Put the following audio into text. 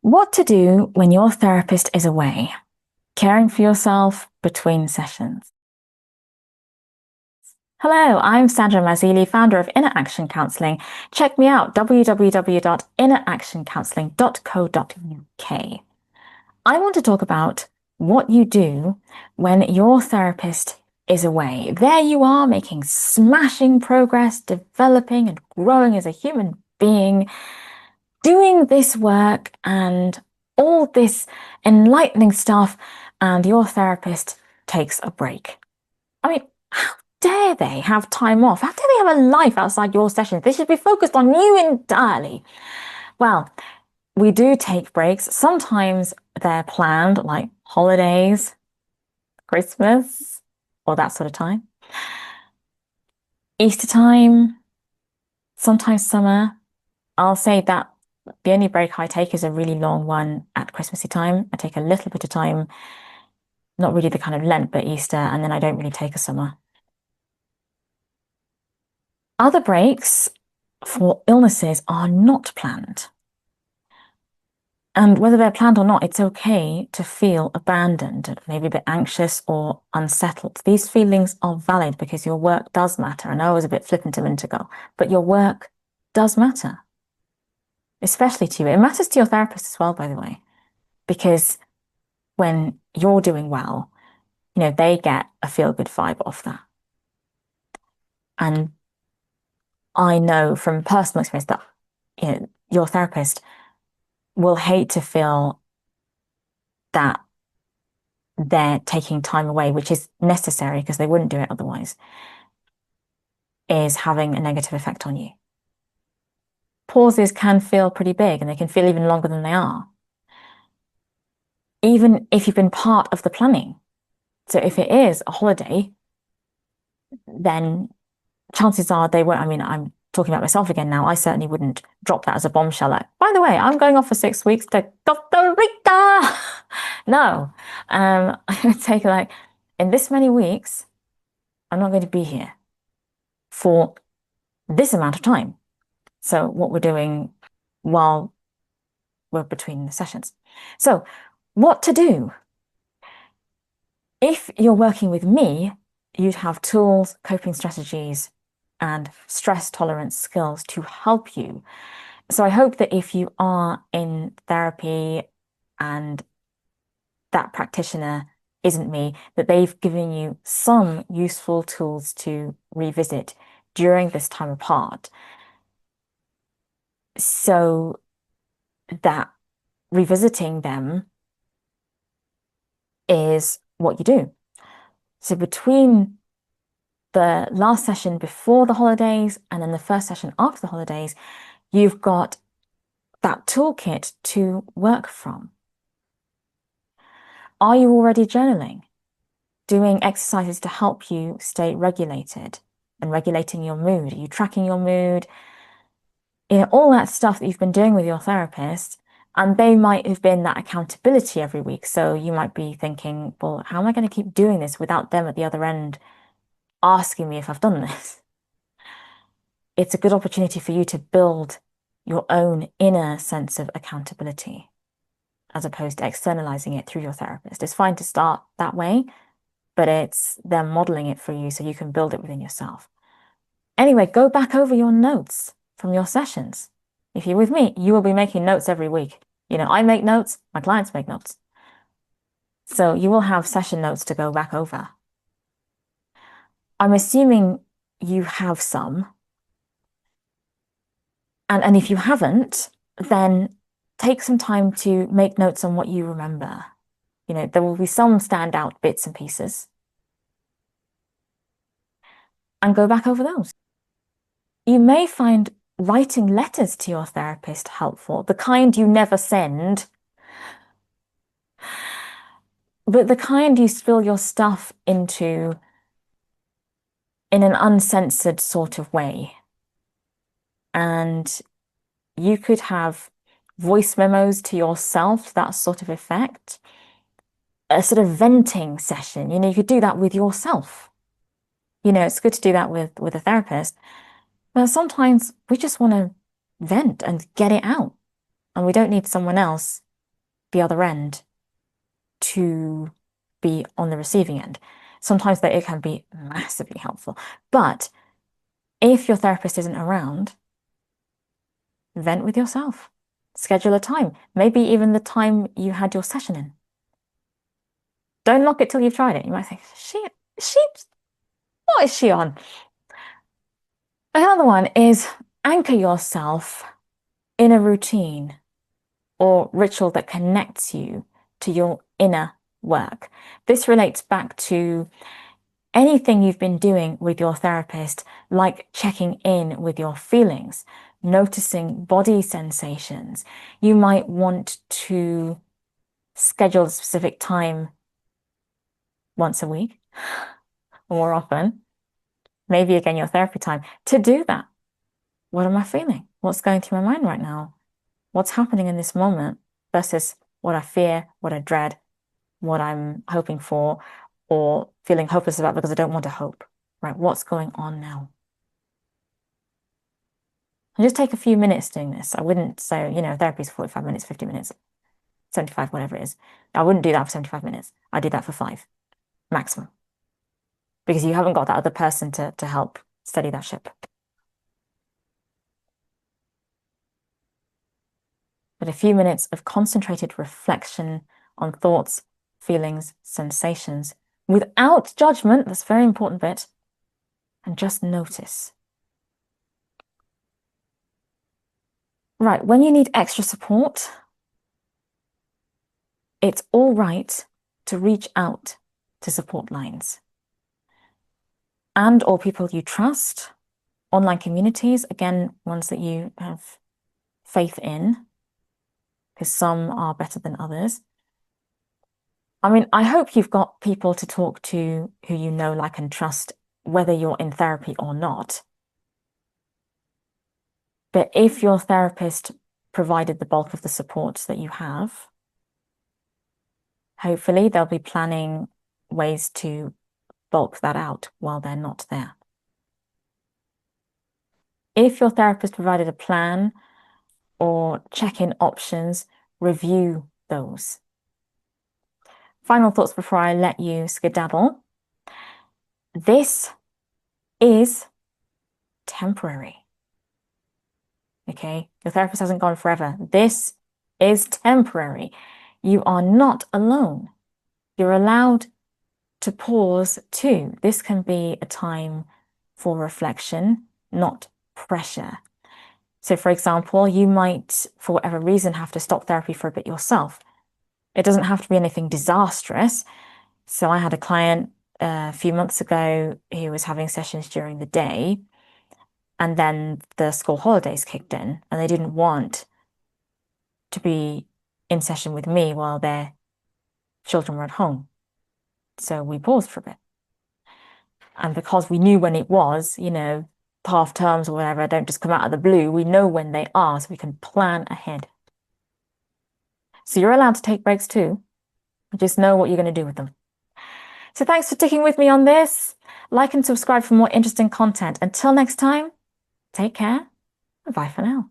What to do when your therapist is away, caring for yourself between sessions. Hello, I'm Sandra Mazili, founder of Inner Action Counselling. Check me out, www.inneractioncounselling.co.uk. I want to talk about what you do when your therapist is away. There you are, making smashing progress, developing and growing as a human being, doing this work and all this enlightening stuff, and your therapist takes a break. I mean, how dare they have time off? How dare they have a life outside your sessions? They should be focused on you entirely. Well, we do take breaks. Sometimes they're planned, like holidays, Christmas, or that sort of time. Easter time, sometimes summer. I'll say that the only break I take is a really long one at Christmassy time. I take a little bit of time, not really the kind of Lent, but Easter, and then I don't really take a summer. Other breaks for illnesses are not planned. And whether they're planned or not, it's okay to feel abandoned, maybe a bit anxious or unsettled. These feelings are valid because your work does matter. I know I was a bit flippant a minute ago, but your work does matter, especially to you. It matters to your therapist as well, by the way, because when you're doing well, they get a feel-good vibe off that. And I know from personal experience that, your therapist will hate to feel that they're taking time away, which is necessary because they wouldn't do it otherwise, is having a negative effect on you. Pauses can feel pretty big and they can feel even longer than they are, even if you've been part of the planning. So if it is a holiday, then chances are they won't. I mean, I'm talking about myself again now. I certainly wouldn't drop that as a bombshell. Like, by the way, I'm going off for 6 weeks to Costa Rica. No, I would take like, in this many weeks, I'm not going to be here for this amount of time. So what we're doing while we're between the sessions. So what to do? If you're working with me, you'd have tools, coping strategies, and stress tolerance skills to help you. So I hope that if you are in therapy and that practitioner isn't me, that they've given you some useful tools to revisit during this time apart, so that revisiting them is what you do. So between the last session before the holidays and then the first session after the holidays, you've got that toolkit to work from. Are you already journaling? Doing exercises to help you stay regulated and regulating your mood? Are you tracking your mood? All that stuff that you've been doing with your therapist, and they might have been that accountability every week. So you might be thinking, well, how am I going to keep doing this without them at the other end asking me if I've done this? It's a good opportunity for you to build your own inner sense of accountability as opposed to externalizing it through your therapist. It's fine to start that way, but it's them modeling it for you so you can build it within yourself. Anyway, go back over your notes from your sessions. If you're with me, you will be making notes every week. I make notes, my clients make notes. So you will have session notes to go back over. I'm assuming you have some. And if you haven't, then take some time to make notes on what you remember. There will be some standout bits and pieces. And go back over those. You may find writing letters to your therapist helpful, the kind you never send, but the kind you spill your stuff into in an uncensored sort of way. And you could have voice memos to yourself, that sort of effect, a sort of venting session. You could do that with yourself. It's good to do that with a therapist, but sometimes we just want to vent and get it out, and we don't need someone else the other end to be on the receiving end. Sometimes that it can be massively helpful. But if your therapist isn't around, vent with yourself. Schedule a time, maybe even the time you had your session in. Don't lock it till you've tried it. You might think, what is she on? Another one is anchor yourself in a routine or ritual that connects you to your inner work. This relates back to anything you've been doing with your therapist, like checking in with your feelings, noticing body sensations. You might want to schedule a specific time once a week or more often, maybe again your therapy time, to do that. What am I feeling? What's going through my mind right now? What's happening in this moment versus what I fear, what I dread, what I'm hoping for, or feeling hopeless about because I don't want to hope, right? What's going on now? And just take a few minutes doing this. I wouldn't say, therapy is 45 minutes, 50 minutes, 75, whatever it is. I wouldn't do that for 75 minutes. I do that for 5 maximum because you haven't got that other person to help steady that ship. But a few minutes of concentrated reflection on thoughts, feelings, sensations, without judgment, that's a very important bit, and just notice. Right, when you need extra support, it's all right to reach out to support lines and or people you trust, online communities, again, ones that you have faith in, because some are better than others. I mean, I hope you've got people to talk to who you know, like, and trust, whether you're in therapy or not. But if your therapist provided the bulk of the support that you have, hopefully they'll be planning ways to bulk that out while they're not there. If your therapist provided a plan or check-in options, review those. Final thoughts before I let you skedaddle. This is temporary. Okay? Your therapist hasn't gone forever. This is temporary. You are not alone. You're allowed to pause too. This can be a time for reflection, not pressure. So, for example, you might, for whatever reason, have to stop therapy for a bit yourself. It doesn't have to be anything disastrous. So I had a client a few months ago who was having sessions during the day, and then the school holidays kicked in, and they didn't want to be in session with me while their children were at home. So we paused for a bit. And because we knew when it was, half terms or whatever, don't just come out of the blue. We know when they are, so we can plan ahead. So you're allowed to take breaks too. Just know what you're going to do with them. So thanks for sticking with me on this. Like and subscribe for more interesting content. Until next time, take care and bye for now.